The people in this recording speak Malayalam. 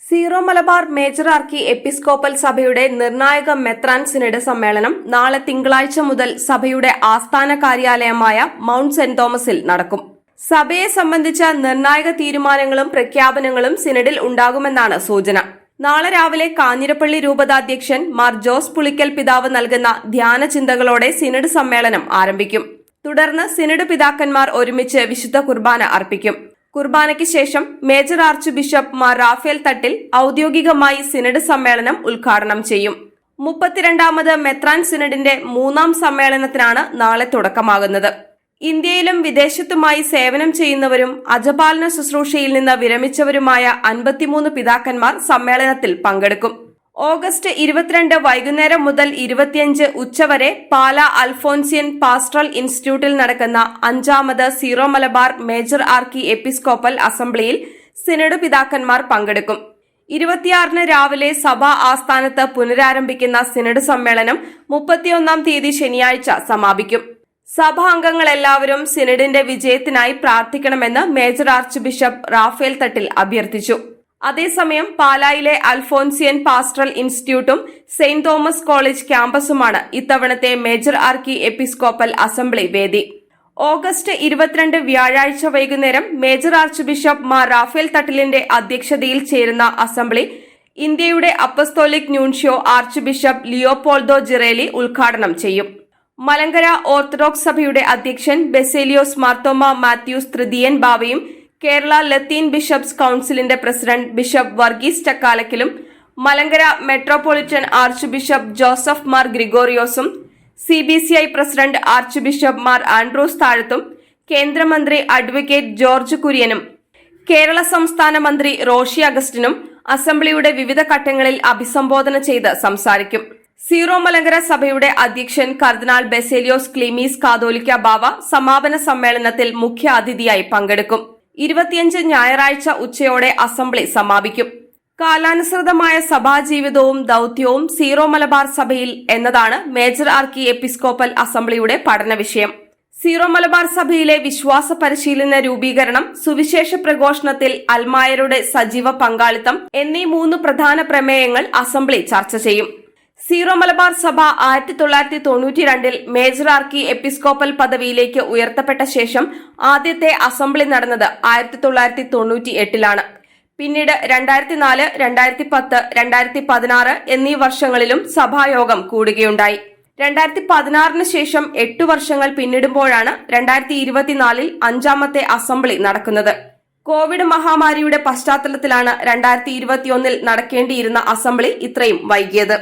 സീറോ മലബാർ മേജർ ആർക്കി എപ്പിസ്കോപ്പൽ സഭയുടെ നിർണായക മെത്രാൻ സിനഡ് സമ്മേളനം നാളെ തിങ്കളാഴ്ച മുതൽ സഭയുടെ ആസ്ഥാന കാര്യാലയമായ മൗണ്ട് സെന്റ് തോമസിൽ നടക്കും. സഭയെ സംബന്ധിച്ച നിർണായക തീരുമാനങ്ങളും പ്രഖ്യാപനങ്ങളും സിനഡിൽ ഉണ്ടാകുമെന്നാണ് സൂചന. നാളെ രാവിലെ കാഞ്ഞിരപ്പള്ളി രൂപതാധ്യക്ഷൻ മാർ ജോസ് പുളിക്കൽ പിതാവ് നൽകുന്ന ധ്യാന ചിന്തകളോടെ സിനഡ് സമ്മേളനം ആരംഭിക്കും. തുടർന്ന് സിനഡ് പിതാക്കന്മാർ ഒരുമിച്ച് വിശുദ്ധ കുർബാന അർപ്പിക്കും. കുർബാനയ്ക്ക് ശേഷം major archbishop Mar Raphael Thattil ഔദ്യോഗികമായി സിനഡ് സമ്മേളനം ഉദ്ഘാടനം ചെയ്യും. 32ാമത് മെത്രാൻ സിനഡിന്റെ 3ാം സമ്മേളനത്തിനാണ് നാളെ തുടക്കമാകുന്നത്. ഇന്ത്യയിലും വിദേശത്തുമായി സേവനം ചെയ്യുന്നവരും അജപാലന ശുശ്രൂഷയിൽ നിന്ന് വിരമിച്ചവരുമായ 53 പിതാക്കന്മാർ സമ്മേളനത്തിൽ പങ്കെടുക്കും. ഓഗസ്റ്റ് 22 വൈകുന്നേരം മുതൽ 25 ഉച്ചവരെ പാല അൽഫോൻസിയൻ പാസ്റ്ററൽ ഇൻസ്റ്റിറ്റ്യൂട്ടിൽ നടക്കുന്ന 5ാമത് സീറോ മലബാർ മേജർ ആർക്കി എപ്പിസ്കോപ്പൽ അസംബ്ലിയിൽ സിനഡ് പിതാക്കന്മാർ പങ്കെടുക്കും. 26 രാവിലെ സഭാ ആസ്ഥാനത്ത് പുനരാരംഭിക്കുന്ന സിനഡ് സമ്മേളനം 31 തീയതി ശനിയാഴ്ച സമാപിക്കും. സഭാ അംഗങ്ങളെല്ലാവരും സിനഡിന്റെ വിജയത്തിനായി പ്രാർത്ഥിക്കണമെന്ന് major archbishop Raphael Thattil അഭ്യർത്ഥിച്ചു. അതേസമയം പാലായിലെ അൽഫോൻസിയൻ പാസ്റ്ററൽ ഇൻസ്റ്റിറ്റ്യൂട്ടും സെന്റ് തോമസ് കോളേജ് ക്യാമ്പസുമാണ് ഇത്തവണത്തെ മേജർ ആർക്കി എപ്പിസ്കോപ്പൽ അസംബ്ലി വേദി. ഓഗസ്റ്റ് 22 വ്യാഴാഴ്ച വൈകുന്നേരം major archbishop Mar Raphael തട്ടിലിന്റെ അധ്യക്ഷതയിൽ ചേരുന്ന അസംബ്ലി ഇന്ത്യയുടെ apostolic nuncio archbishop Leopoldo Girelli ഉദ്ഘാടനം ചെയ്യും. മലങ്കര ഓർത്തഡോക്സ് സഭയുടെ അധ്യക്ഷൻ ബെസേലിയോസ് മാർത്തോമ മാത്യൂസ് തൃതീയൻ ബാവയും കേരള ലത്തീൻ ബിഷപ്സ് കൌൺസിലിന്റെ പ്രസിഡന്റ് ബിഷപ്പ് വർഗീസ് ചക്കാലക്കലും Malankara metropolitan archbishop Joseph Mar ഗ്രിഗോറിയോസും CBCI president archbishop Mar Andrews താഴത്തും കേന്ദ്രമന്ത്രി അഡ്വക്കേറ്റ് ജോർജ് കുര്യനും കേരള സംസ്ഥാന മന്ത്രി റോഷി അഗസ്റ്റിനും അസംബ്ലിയുടെ വിവിധ ഘട്ടങ്ങളിൽ അഭിസംബോധന ചെയ്ത് സംസാരിക്കും. സീറോ മലങ്കര സഭയുടെ അധ്യക്ഷൻ കർദിനാൾ ബെസേലിയോസ് ക്ലീമീസ് കാതോലിക്ക ബാവ സമാപന സമ്മേളനത്തിൽ മുഖ്യ അതിഥിയായി പങ്കെടുക്കും. 25 ഞായറാഴ്ച ഉച്ചയോടെ അസംബ്ലി സമാപിക്കും. കാലാനുസൃതമായ സഭാജീവിതവും ദൌത്യവും സീറോ മലബാർ സഭയിൽ എന്നതാണ് മേജർ ആർക്കി എപ്പിസ്കോപ്പൽ അസംബ്ലിയുടെ പഠന വിഷയം. സീറോ മലബാർ സഭയിലെ വിശ്വാസ പരിശീലന രൂപീകരണം, സുവിശേഷ പ്രഘോഷണത്തിൽ അൽമായരുടെ സജീവ പങ്കാളിത്തം എന്നീ 3 പ്രധാന പ്രമേയങ്ങൾ അസംബ്ലി ചർച്ച ചെയ്യും. സീറോ മലബാർ സഭ 1992 മേജർ ആർക്കി എപ്പിസ്കോപ്പൽ പദവിയിലേക്ക് ഉയർത്തപ്പെട്ട ശേഷം ആദ്യത്തെ അസംബ്ലി നടന്നത് 1998 പിന്നീട് 2004, 2010, 2016 എന്നീ വർഷങ്ങളിലും സഭായോഗം കൂടുകയുണ്ടായി. 2016 ശേഷം 8 വർഷങ്ങൾ പിന്നിടുമ്പോഴാണ് 2024 5ാമത്തെ അസംബ്ലി നടക്കുന്നത്. കോവിഡ് മഹാമാരിയുടെ പശ്ചാത്തലത്തിലാണ് 2021 നടക്കേണ്ടിയിരുന്ന അസംബ്ലി ഇത്രയും വൈകിയത്.